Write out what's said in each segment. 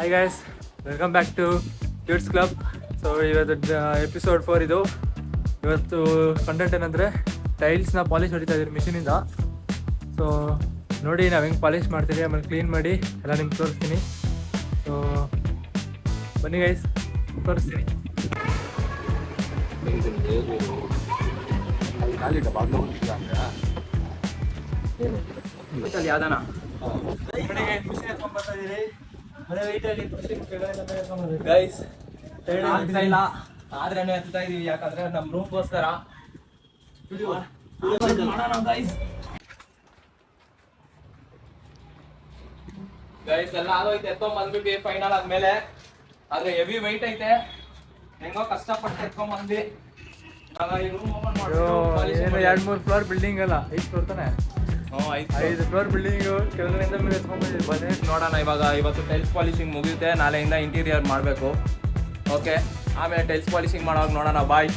Hi guys, welcome back to kids club. So ಇವತ್ತು episode 4 ಇದು. ಇವತ್ತು ಕಂಟೆಂಟ್ ಏನಂದರೆ ಟೈಲ್ಸ್ನ ಪಾಲಿಶ್ ಹೊಡಿತಾ ಇದ್ದೀರಿ ಮಿಷಿನಿಂದ. ಸೊ ನೋಡಿ ನಾವು ಹೆಂಗೆ ಪಾಲಿಶ್ ಮಾಡ್ತೀವಿ, ಆಮೇಲೆ ಕ್ಲೀನ್ ಮಾಡಿ ಎಲ್ಲ ನಿಮ್ಗೆ ತೋರಿಸ್ತೀನಿ. ಸೊ ಬನ್ನಿ ಗೈಸ್, ತೋರಿಸ್ತೀನಿ. ಯಾವ್ದಾನ ಮಿಷಿನ್ ಎತ್ಕೊಂಡ್ ಬರ್ತಾ ಇದೀರಿ. ಗೈಸ್ ಆಗ್ತಾ ಇಲ್ಲ ಆದ್ರೇನೆ ಎತ್ತಾ ಇದೀವಿ, ಯಾಕಂದ್ರೆ ನಮ್ ರೂಮ್ಗೋಸ್ಕರ ಗೈಸ್ ಎಲ್ಲ ಆಗೋಯ್ತು, ಎತ್ಕೊಂಡ್ ಬಂದ್ಬಿಟ್ಟು ಫೈನಲ್ ಆದ್ಮೇಲೆ. ಆದ್ರೆ ಹೆವಿ ವೈಟ್ ಐತೆ, ಹೆಂಗೋ ಕಷ್ಟಪಟ್ಟು ಎತ್ಕೊಂಡ್ ಬಂದ್ವಿ. ಈ ರೂಮ್ ಓಪನ್ ಏನು 2-3 ಫ್ಲೋರ್ ಬಿಲ್ಡಿಂಗ್ ಅಲ್ಲ, 5 ಫ್ಲೋರ್ ತಾನೆ? 5 ಫ್ಲೋರ್ ಬಿಲ್ಡಿಂಗು ಕೆಳಗಡೆಯಿಂದ ಮೇಲೆ ಎತ್ಕೊಂಡ್ಬಂದಿದ್ದೀವಿ. ಬನ್ನಿ ನೋಡೋಣ. ಇವತ್ತು ಟೈಲ್ಸ್ ಪಾಲಿಶಿಂಗ್ ಮುಗಿಯುತ್ತೆ, ನಾಳೆಯಿಂದ ಇಂಟೀರಿಯರ್ ಮಾಡಬೇಕು. ಓಕೆ, ಆಮೇಲೆ ಟೈಲ್ಸ್ ಪಾಲಿಶಿಂಗ್ ಮಾಡೋವಾಗ ನೋಡೋಣ. ಬಾಯ್.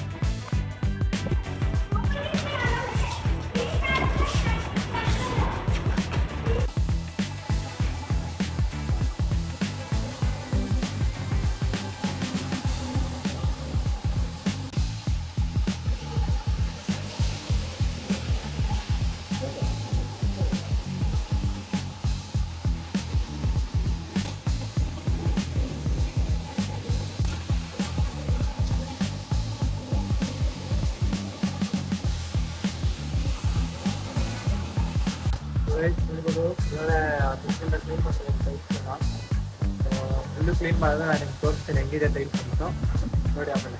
ಫುಲ್ಲು ಕ್ಲೀನ್ ಮಾಡಿದ್ರೆ ನಾನು ನಿಮ್ಗೆ ತೋರಿಸ್ತೀನಿ ಹೆಂಗಿದೆ ಟೈಲ್ಸ್ ಅಂದ್ಬಿಟ್ಟು. ನೋಡಿ ಆಮೇಲೆ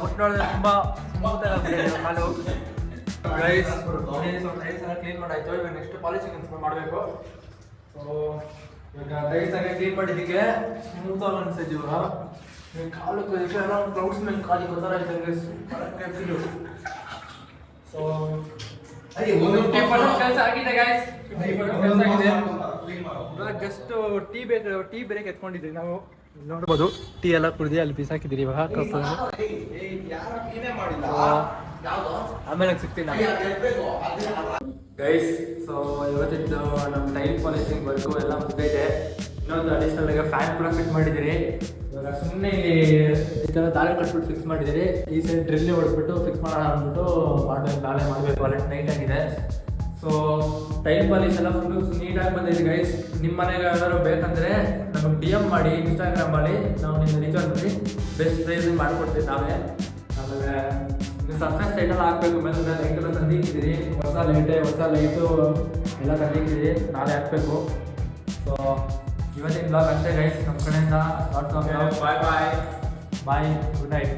ಮುಟ್ಟು ನೋಡಿದ್ರೆ ತುಂಬ ಸ್ಮೂತಾಗಿ ಆಗ್ಬಿಟ್ಟಿದೆ ಕಾಲು. ಗೈಸ್ ಟೈಲ್ಸ್ ಎಲ್ಲ ಕ್ಲೀನ್ ಮಾಡಾಯ್ತು. ಇವಾಗ ನೆಕ್ಸ್ಟ್ ಪಾಲಿಶಿಂಗ್ ಮಾಡಬೇಕು. ಸೊ ಇವಾಗ ಟೈಲ್ಸ್ ಆಗಿ ಕ್ಲೀನ್ ಮಾಡಿದ್ದಕ್ಕೆ ಸ್ಮೂತಾಗಿ ಅನ್ಸೈತೆ. ಇವಾಗ ಕಾಲು ಎಲ್ಲ ಒಂದು ಕ್ಲೌಡ್ಸ್ ಮೇಲೆ ಕಾಲಿಗೆ ಗೊತ್ತಾರ ಆಯ್ತು. ಸೊ 50% ಕೆಲಸ ಆಗಿದೆ ಗೈಸ್. 50% ಕೆಲಸ ಆಗಿದೆ. ಇವಾಗ ಜಸ್ಟ್ ಟೀ ಬ್ರೇಕ್ ಎತ್ಕೊಂಡಿದ್ವಿ ನಾವು. ನೋಡ್ಬೋದು ಟೀ ಎಲ್ಲ ಕುಡಿದು ಅಲ್ಲಿ ಬಿಸಾಕಿದ್ದೀರಿ. ಇವಾಗ ಕಪ್ಪು ಆಮೇಲೆ ಸಿಗ್ತೀನಿ ಗೈಸ್. ಸೊ ಇವತ್ತಿದ್ದು ನಮ್ಮ ಟೈಲ್ ಪಾಲಿಶಿಂಗ್ ವರ್ಕು ಎಲ್ಲ ಮುಗಿದೈತೆ. ಇನ್ನೊಂದು ಅಡಿಷ್ನಲ್ ಆಗಿ ಫ್ಯಾನ್ ಕೂಡ ಫಿಟ್ ಮಾಡಿದ್ದೀರಿ. ಇವಾಗ ಸುಮ್ಮನೆ ಇಲ್ಲಿ ಈ ಥರ ದಾರೆ ಕಟ್ಬಿಟ್ಟು ಫಿಕ್ಸ್ ಮಾಡಿದ್ದೀರಿ. ಈ ಸೈಡ್ ಡ್ರಿಲ್ಲಿ ಹೊಡೆದ್ಬಿಟ್ಟು ಫಿಕ್ಸ್ ಮಾಡೋಣ ಅಂದ್ಬಿಟ್ಟು ಮಾಡಬೇಕು. ನಾಳೆ ಮಾಡಬೇಕು, ಅಲ್ಲ ನೈಟ್ ಆಗಿದೆ. ಸೊ ಟೈಲ್ ಪಾಲಿಶ್ ಎಲ್ಲ ಫುಲ್ಲು ನೀಟಾಗಿ ಬಂದಿದೆ ಗೈಸ್. ನಿಮ್ಮ ಮನೆಗೆ ಯಾವ್ದಾದ್ರು ಬೇಕಂದರೆ ನಮಗೆ DM ಮಾಡಿ, ಇನ್ಸ್ಟಾಗ್ರಾಮಲ್ಲಿ ನಾವು ನಿಮ್ಗೆ ರೀಚಾರ್ಜ್ ಮಾಡಿ ಬೆಸ್ಟ್ ಪ್ರೈಸ್ ಮಾಡಿಕೊಡ್ತೀವಿ ನಾವೇ. ಆಮೇಲೆ ನೀವು ಸರ್ಫೇಸ್ ಲೈಟೆಲ್ಲ ಹಾಕಬೇಕು. ಮೇಲೆ ಲೈಟೆಲ್ಲ ತಂದಿಕ್ಕಿದ್ದೀರಿ, ಹೊಸ ಲೈಟು ಎಲ್ಲ ತಂದಿಕ್ಕಿದ್ದೀರಿ, ನಾಳೆ ಹಾಕಬೇಕು. ಸೊ ಇವತ್ತಿನ ಬ್ಲಾಗ್ ಅಷ್ಟೇ ಗೈಸ್ ನಮ್ಮ ಕಡೆಯಿಂದ. ಬಾಯ್ ಬಾಯ್, ಗುಡ್ ನೈಟ್.